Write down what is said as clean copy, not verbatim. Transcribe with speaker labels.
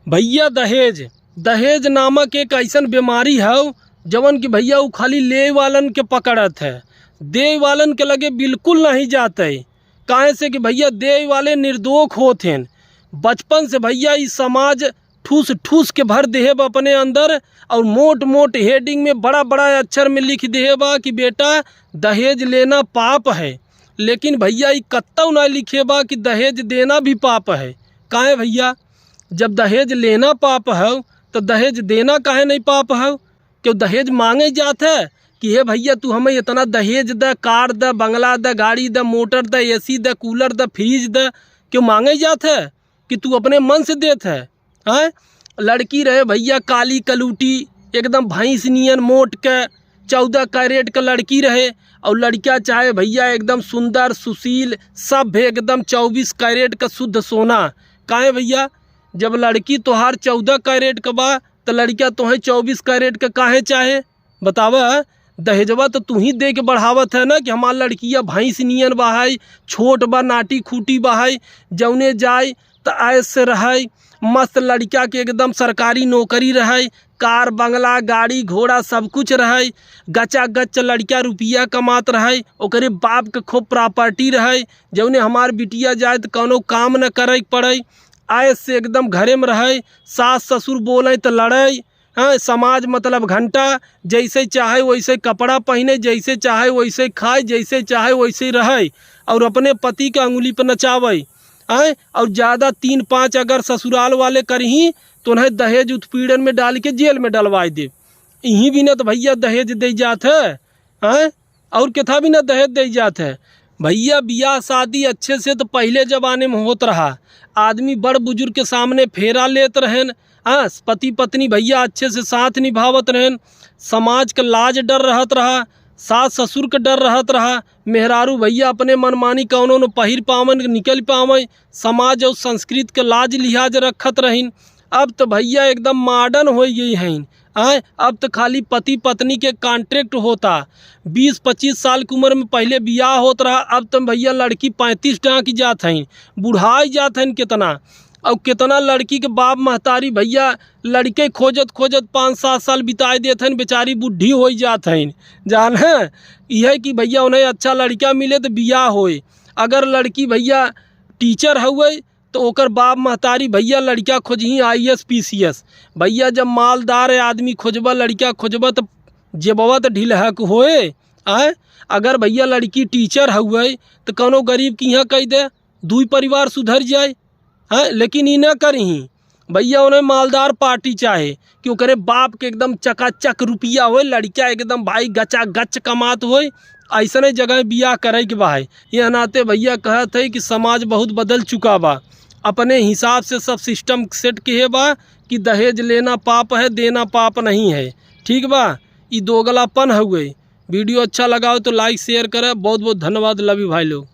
Speaker 1: भैया दहेज दहेज नामक एक ऐसन बीमारी है जवन कि भैया वो खाली ले वालन के पकड़त है, दे वालन के लगे बिल्कुल नहीं जाते। काहे से कि भैया दे वाले निर्दोष होते हैं। बचपन से भैया इस समाज ठूस ठूस के भर देहेब अपने अंदर और मोट मोट हेडिंग में बड़ा बड़ा अक्षर में लिख देहेबा कि बेटा दहेज लेना पाप है। लेकिन भैया ये कत्तौ ना लिखेबा कि दहेज देना भी पाप है। काहे भैया, जब दहेज लेना पाप है तो दहेज देना काहे नहीं पाप है? क्यों दहेज मांगे जात है कि हे भैया तू हमें इतना दहेज दे, कार दे, बंगला दे, गाड़ी दे, मोटर दे, एसी दे, कूलर दे, फ्रिज दे, क्यों मांगे जात है कि तू अपने मन से देत है? हैं? लड़की रहे भैया काली कलूटी एकदम भैंस नियन मोट के 14 कैरेट का लड़की रहे, और लड़का चाहे भैया एकदम सुंदर सुशील सब एकदम 24 कैरेट का शुद्ध सोना। काहे भैया, जब लड़की तोहार 14 कैरेट का बा तो लड़का तोहें 24 कैरेट का काहे चाहे? बतावा। दहेजवा तो तू ही दे के बढ़ावत है ना कि हमार लड़किया भैंस नियन बहाई, छोट बा, नाटी खूटी बहाई, जौने जाए तो ऐस से रहे, मस्त लड़का के एकदम सरकारी नौकरी रहे, कार बंगला गाड़ी घोड़ा सब कुछ रहे, गचा गच लड़का रुपया कमात रहे, ओकरे बाप के खूब प्रॉपर्टी रहे, जौने हमार बिटिया जाए तो कौनो काम न करे पड़े, ऐस से एकदम घरे में रहे, सास ससुर बोले तो लड़े। हाँ, समाज मतलब घंटा, जैसे चाहे वैसे कपड़ा पहने, जैसे चाहे वैसे खाए, जैसे चाहे वैसे रहे, और अपने पति के अंगुली पर नचावे। आए और ज़्यादा 3-5 अगर ससुराल वाले करही तो उन्हें दहेज उत्पीड़न में डाल के जेल में डलवा दे। यहीं भी ना तो भैया दहेज दे जात है। आए और क्या भी ना दहेज दे जात है। भैया बियाह शादी अच्छे से तो पहले ज़माने में होत रहा, आदमी बड़ बुजुर्ग के सामने फेरा लेत रहें। हाँ, पति पत्नी भैया अच्छे से साथ निभावत रहें, समाज का लाज डर रहत रहा, सास ससुर का डर रहत रहा, मेहरारू भैया अपने मनमानी कौनो न पहिर पावन निकल पावे, समाज और संस्कृत के लाज लिहाज रखत रहीन। अब तो भैया एकदम मॉडर्न हो गई हैं। आए अब तो खाली पति पत्नी के कॉन्ट्रैक्ट होता। 20-25 साल की उम्र में पहले बियाह होत रहा, अब तो भैया लड़की 35 टाँक की जात हैं, बुढ़ाई जात हैं कितना। और कितना लड़की के बाप महतारी भैया लड़के खोजत खोजत 5-7 साल बिताए देते हैं, बेचारी बुढ़ी हो जात हैं। जान है यह कि भैया उन्हें अच्छा लड़का मिले तो बियाह होए। अगर लड़की भैया टीचर हुए तो ओकर बाप महतारी भैया लड़का खोजही IAS PCS। भैया जब मालदार आदमी खोजबा लड़का खोजबा तो जेबवा तो ढिलहक होए। आए अगर भैया लड़की टीचर हुए तो कौनो गरीब की यहाँ कह दे, दुई परिवार सुधर जाए। हाँ, लेकिन ये न करही भैया, उन्हें मालदार पार्टी चाहे कि ओकरे बाप के एकदम चकाचक रुपया हो, लड़का एकदम भाई गचा गच कमात हो, ऐसा जगह बियाह करे के बा। ये नाते भैया कहत है कि समाज बहुत बदल चुका बा, अपने हिसाब से सब सिस्टम सेट किए बा कि दहेज लेना पाप है, देना पाप नहीं है। ठीक बा, ये दोगलापन हुए। वीडियो अच्छा लगा हो तो लाइक शेयर करें। बहुत बहुत धन्यवाद। लव यू भाई लोग।